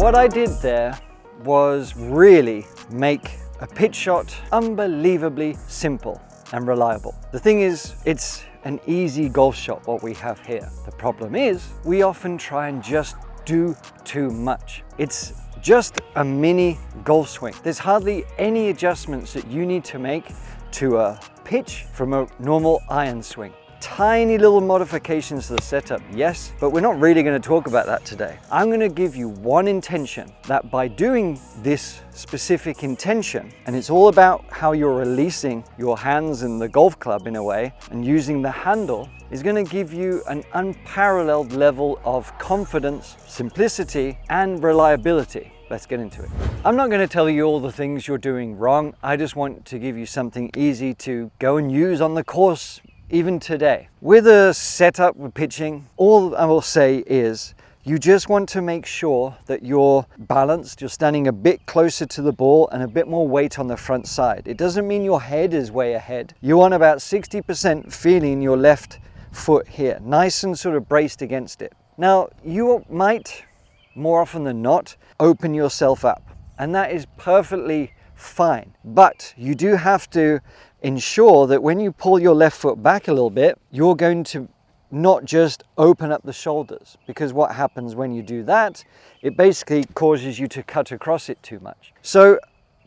What I did there was really make a pitch shot unbelievably simple and reliable. The thing is, it's an easy golf shot what we have here. The problem is, we often try and just do too much. It's just a mini golf swing. There's hardly any adjustments that you need to make to a pitch from a normal iron swing. Tiny little modifications to the setup, yes, but we're not really going to talk about that today. I'm going to give you one intention that by doing this specific intention, and it's all about how you're releasing your hands and the golf club in a way and using the handle, is going to give you an unparalleled level of confidence, simplicity, and reliability. Let's get into it. I'm not going to tell you all the things you're doing wrong. I just want to give you something easy to go and use on the course even today. With a setup with pitching, all I will say is you just want to make sure that you're balanced, you're standing a bit closer to the ball and a bit more weight on the front side. It doesn't mean your head is way ahead. You want about 60% feeling your left foot here, nice and sort of braced against it. Now, you might, more often than not, open yourself up, and that is perfectly fine. But you do have to ensure that when you pull your left foot back a little bit, you're going to not just open up the shoulders, because what happens when you do that, it basically causes you to cut across it too much. So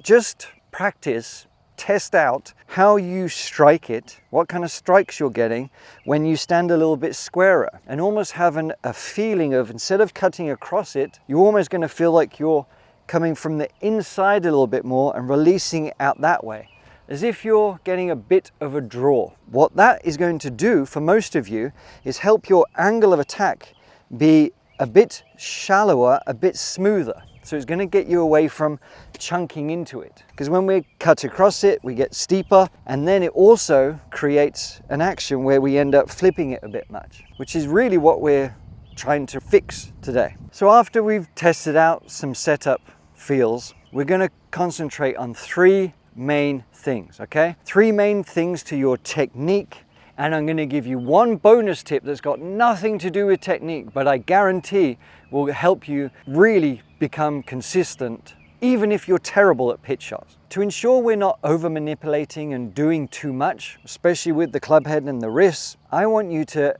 just practice, test out how you strike it, what kind of strikes you're getting when you stand a little bit squarer, and almost have a feeling of, instead of cutting across it, you're almost going to feel like you're coming from the inside a little bit more and releasing it out that way, as if you're getting a bit of a draw. What that is going to do for most of you is help your angle of attack be a bit shallower, a bit smoother. So it's going to get you away from chunking into it. Because when we cut across it, we get steeper, and then it also creates an action where we end up flipping it a bit much, which is really what we're trying to fix today. So after we've tested out some setup feels, we're going to concentrate on three main things, okay? Three main things to your technique, and I'm going to give you one bonus tip that's got nothing to do with technique, but I guarantee will help you really become consistent, even if you're terrible at pitch shots. To ensure we're not over manipulating and doing too much, especially with the club head and the wrists, I want you to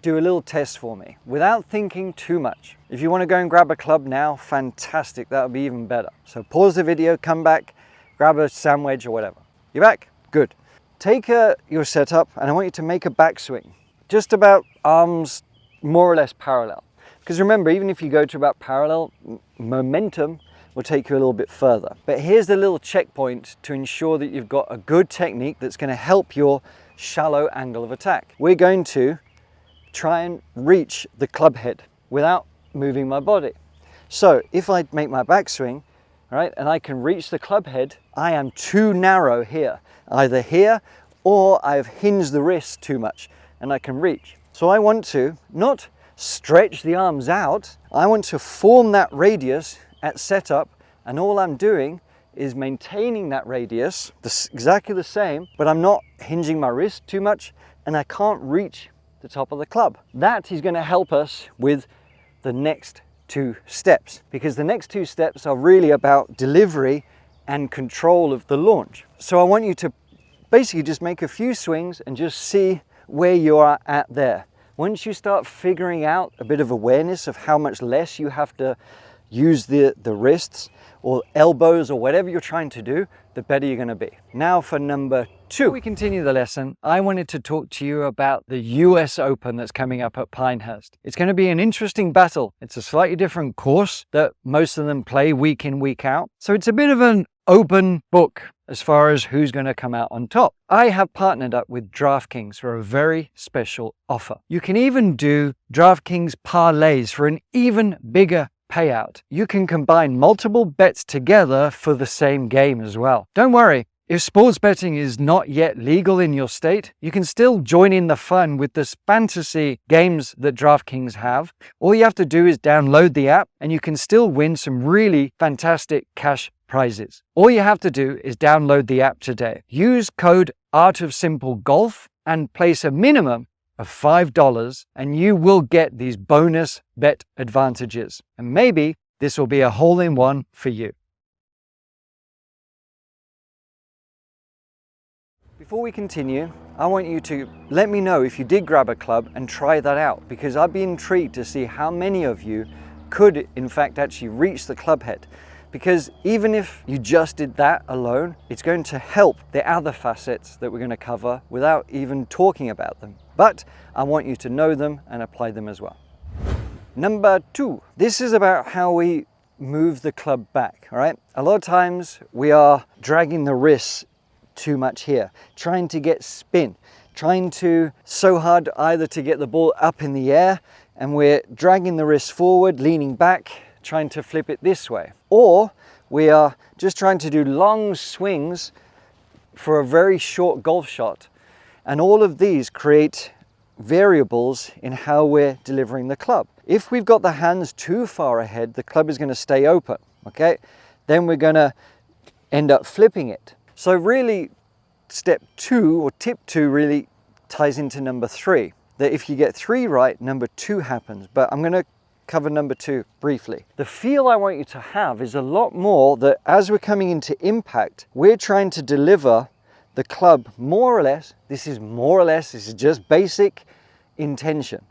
do a little test for me without thinking too much. If you want to go and grab a club now, fantastic, that would be even better. So pause the video, come back, grab a sandwich or whatever. You back? Good. Take your setup, and I want you to make a backswing, just about arms more or less parallel. Because remember, even if you go to about parallel, momentum will take you a little bit further. But here's the little checkpoint to ensure that you've got a good technique that's going to help your shallow angle of attack. We're going to try and reach the club head without moving my body. So if I make my backswing, right, and I can reach the club head, I am too narrow here, either here or I've hinged the wrist too much and I can reach. So I want to not stretch the arms out, I want to form that radius at setup, and all I'm doing is maintaining that radius, exactly the same, but I'm not hinging my wrist too much and I can't reach the top of the club. That is going to help us with the next two steps, because the next two steps are really about delivery and control of the launch. So I want you to basically just make a few swings and just see where you are at there. Once you start figuring out a bit of awareness of how much less you have to use the wrists or elbows or whatever you're trying to do, the better you're going to be. Now for number two. Before we continue the lesson, I wanted to talk to you about the US Open that's coming up at Pinehurst. It's going to be an interesting battle. It's a slightly different course that most of them play week in, week out. So it's a bit of an open book as far as who's going to come out on top. I have partnered up with DraftKings for a very special offer. You can even do DraftKings parlays for an even bigger payout. You can combine multiple bets together for the same game as well. Don't worry, if sports betting is not yet legal in your state, you can still join in the fun with this fantasy games that DraftKings have. All you have to do is download the app and you can still win some really fantastic cash prizes. All you have to do is download the app today. Use code ARTOFSIMPLEGOLF and place a minimum of $5 and you will get these bonus bet advantages. And maybe this will be a hole-in-one for you. Before we continue, I want you to let me know if you did grab a club and try that out, because I'd be intrigued to see how many of you could in fact actually reach the club head. Because even if you just did that alone, it's going to help the other facets that we're going to cover without even talking about them. But I want you to know them and apply them as well. Number 2, this is about how we move the club back, all right? A lot of times we are dragging the wrists too much here, trying to get spin, trying to so hard either to get the ball up in the air and we're dragging the wrist forward, leaning back, trying to flip it this way. Or we are just trying to do long swings for a very short golf shot. And all of these create variables in how we're delivering the club. If we've got the hands too far ahead, the club is going to stay open, okay? Then we're going to end up flipping it. So really, step 2 or tip 2 really ties into number 3. That if you get 3 right, number 2 happens. But I'm going to cover number 2 briefly. The feel I want you to have is a lot more that as we're coming into impact, we're trying to deliver the club more or less. This is just basic intention.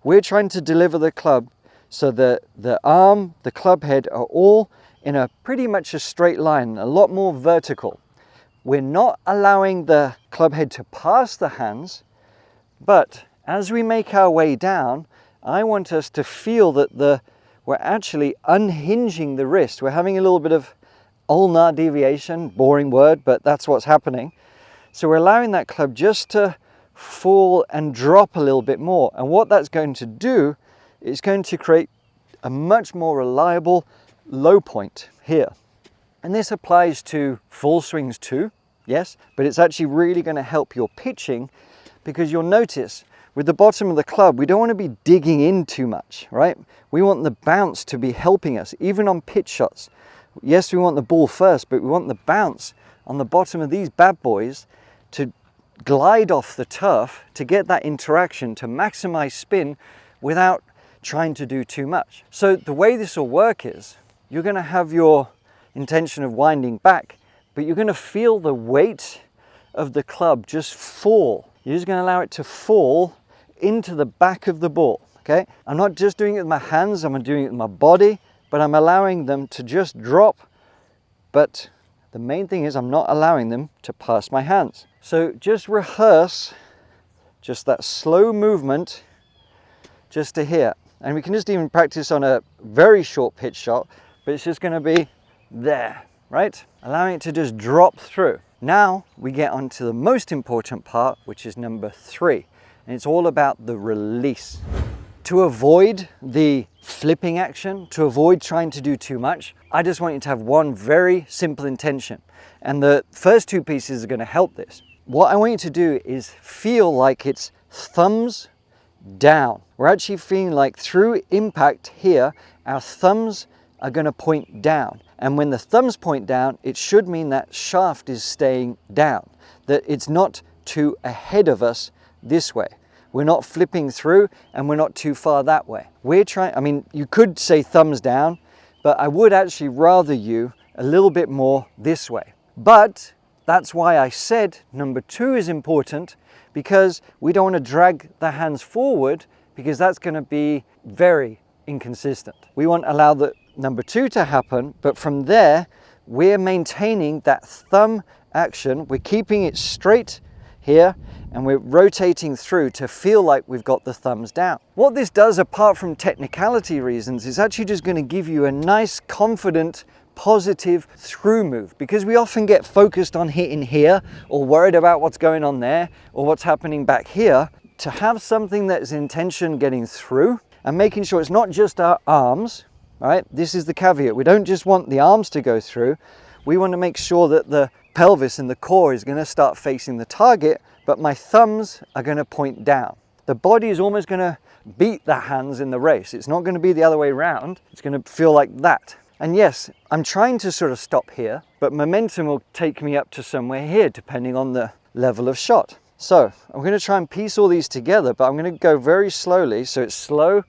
We're trying to deliver the club so that the arm, the club head are all in a pretty much a straight line, a lot more vertical. We're not allowing the club head to pass the hands, but as we make our way down, I want us to feel that we're actually unhinging the wrist. We're having a little bit of ulnar deviation, boring word, but that's what's happening. So we're allowing that club just to fall and drop a little bit more. And what that's going to do is going to create a much more reliable low point here. And this applies to full swings too, yes, but it's actually really going to help your pitching, because you'll notice with the bottom of the club, we don't want to be digging in too much, right? We want the bounce to be helping us, even on pitch shots. Yes, we want the ball first, but we want the bounce on the bottom of these bad boys to glide off the turf, to get that interaction, to maximize spin without trying to do too much. So the way this will work is you're going to have your intention of winding back, but you're going to feel the weight of the club just fall. You're just going to allow it to fall into the back of the ball, okay? I'm not just doing it with my hands, I'm doing it with my body, but I'm allowing them to just drop. But the main thing is I'm not allowing them to pass my hands. So just rehearse just that slow movement just to here. And we can just even practice on a very short pitch shot, but it's just going to be there, right? Allowing it to just drop through. Now we get on to the most important part, which is number 3. And it's all about the release. To avoid the flipping action, to avoid trying to do too much, I just want you to have one very simple intention. And the first 2 pieces are going to help this. What I want you to do is feel like it's thumbs down. We're actually feeling like through impact here, our thumbs are going to point down. And when the thumbs point down, it should mean that shaft is staying down, that it's not too ahead of us this way. We're not flipping through and we're not too far that way. We're trying, I mean, you could say thumbs down, but I would actually rather you a little bit more this way. But that's why I said number 2 is important, because we don't want to drag the hands forward, because that's going to be very inconsistent. We want to allow the number 2 to happen, but from there we're maintaining that thumb action. We're keeping it straight here and we're rotating through to feel like we've got the thumbs down. What this does, apart from technicality reasons, is actually just going to give you a nice, confident, positive through move, because we often get focused on hitting here or worried about what's going on there or what's happening back here. To have something that is intention getting through and making sure it's not just our arms, right? This is the caveat. We don't just want the arms to go through. We want to make sure that the pelvis and the core is going to start facing the target, but my thumbs are going to point down. The body is almost going to beat the hands in the race. It's not going to be the other way around. It's going to feel like that. And yes, I'm trying to sort of stop here, but momentum will take me up to somewhere here, depending on the level of shot. So I'm going to try and piece all these together, but I'm going to go very slowly. So it's slow,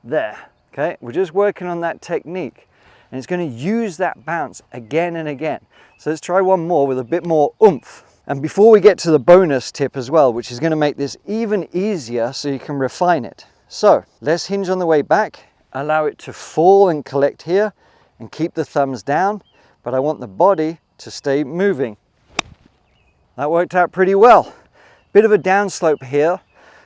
there, Okay, we're just working on that technique, and it's going to use that bounce again and again. So let's try one more with a bit more oomph. And before we get to the bonus tip as well, which is going to make this even easier so you can refine it. So less hinge on the way back, allow it to fall and collect here, and keep the thumbs down, but I want the body to stay moving. That worked out pretty well. Bit of a downslope here,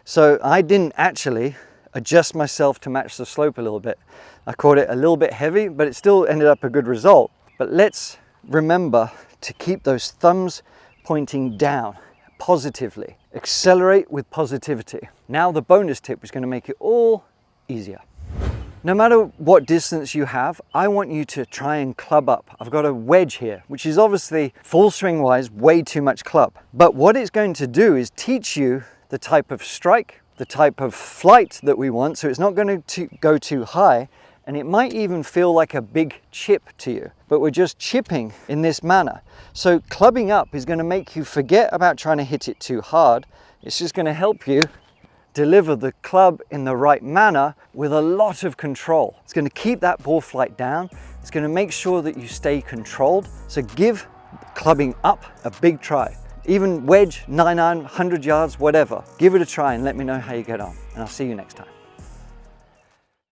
so I didn't actually adjust myself to match the slope a little bit. I caught it a little bit heavy, but it still ended up a good result. But let's remember to keep those thumbs pointing down positively. Accelerate with positivity. Now the bonus tip is going to make it all easier. No matter what distance you have, I want you to try and club up. I've got a wedge here, which is obviously full swing wise way too much club. But what it's going to do is teach you the type of strike, the type of flight that we want. So it's not going to go too high, and it might even feel like a big chip to you, but we're just chipping in this manner. So clubbing up is going to make you forget about trying to hit it too hard. It's just going to help you deliver the club in the right manner with a lot of control. It's going to keep that ball flight down. It's going to make sure that you stay controlled. So give clubbing up a big try. Even wedge, 9 iron, 100 yards, whatever. Give it a try and let me know how you get on. And I'll see you next time.